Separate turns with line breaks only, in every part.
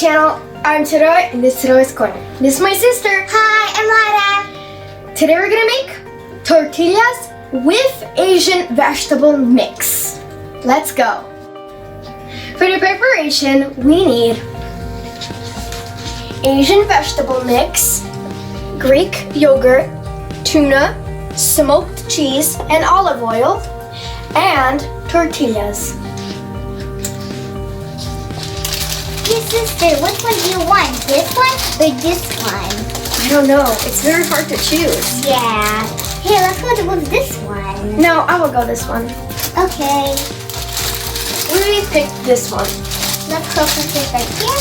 channel. I'm Tara and this is Tara's Corner. This is my sister.
Hi, I'm Lara.
Today we're gonna make tortillas with Asian vegetable mix. Let's go. For the preparation, we need Asian vegetable mix, Greek yogurt, tuna, smoked cheese and olive oil, and tortillas.
Hey sister, which one do you want? This one or this one?
I don't know. It's very hard to choose.
Yeah. Hey, let's go with this one.
No, I will go this one.
Okay.
We picked this one.
Let's go put this right here.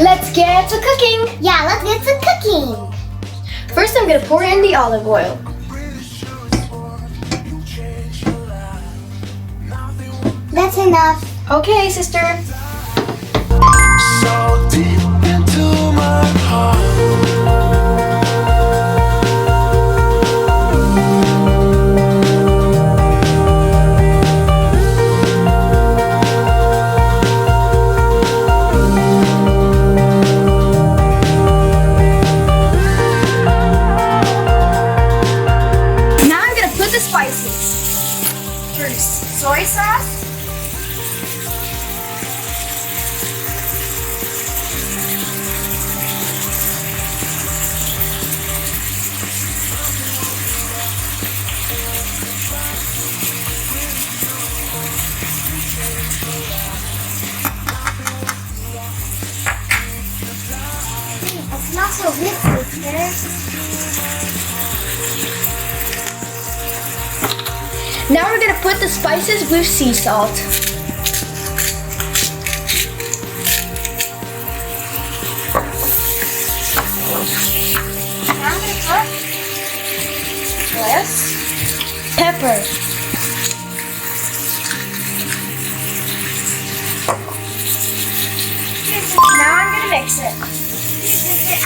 Let's get to cooking.
Yeah, let's get to cooking.
First, I'm gonna pour in the olive oil.
That's enough.
Okay, sister.
So deep into my heart.
Now I'm gonna put the spices. First, soy sauce.
It's not so good, sister.
Now we're gonna put the spices with sea salt. Now I'm gonna put this pepper. Now I'm gonna mix it.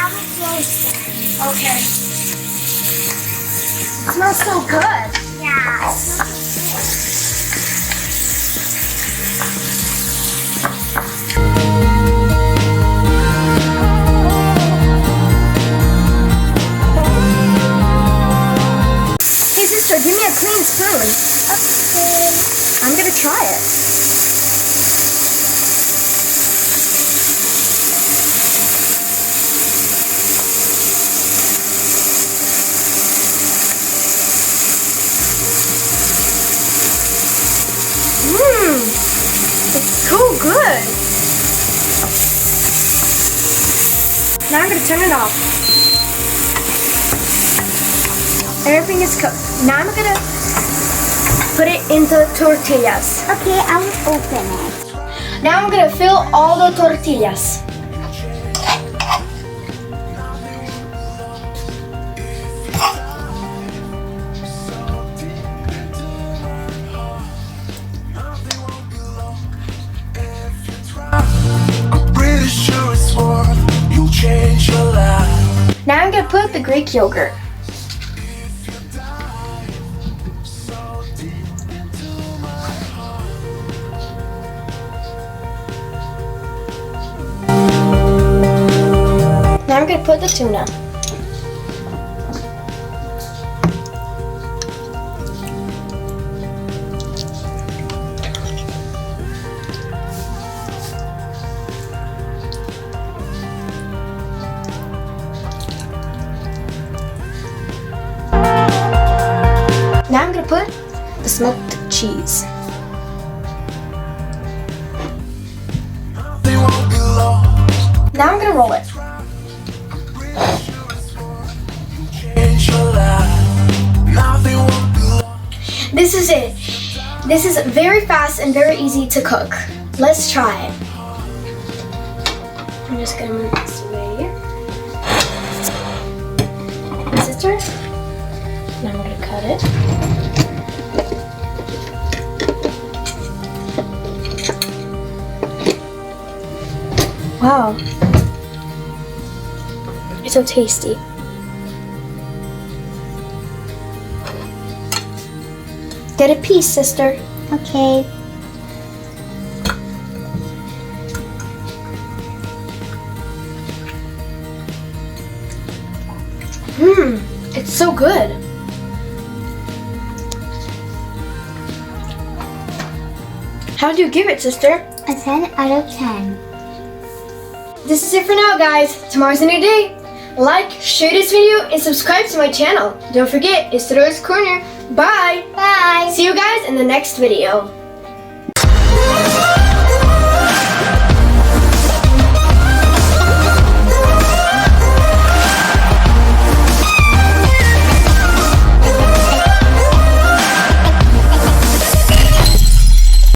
I will close it.
Okay. It smells so good.
Yeah.
Hey sister, give me a clean spoon.
Okay.
I'm gonna try it. It's so good. Now I'm gonna turn it off. Everything is cooked. Now I'm gonna put it into tortillas.
Okay, I will open it.
Now I'm gonna fill all the tortillas.
Change your life.
Now I'm gonna put the Greek yogurt. Now I'm gonna put the tuna. Now I'm gonna put the smoked cheese.
They won't be lost.
Now I'm gonna roll it.
Change your life. Now they won't be lost.
This is it. This is very fast and very easy to cook. Let's try it. I'm just gonna move this away. Sister? Now I'm gonna cut it. Wow. It's so tasty. Get a piece, sister.
Okay.
It's so good. How do you give it, sister?
A 10 out of 10.
This is it for now, guys. Tomorrow's a new day. Like, share this video, and subscribe to my channel. Don't forget, it's Theodora's Corner. Bye!
Bye!
See you guys in the next video.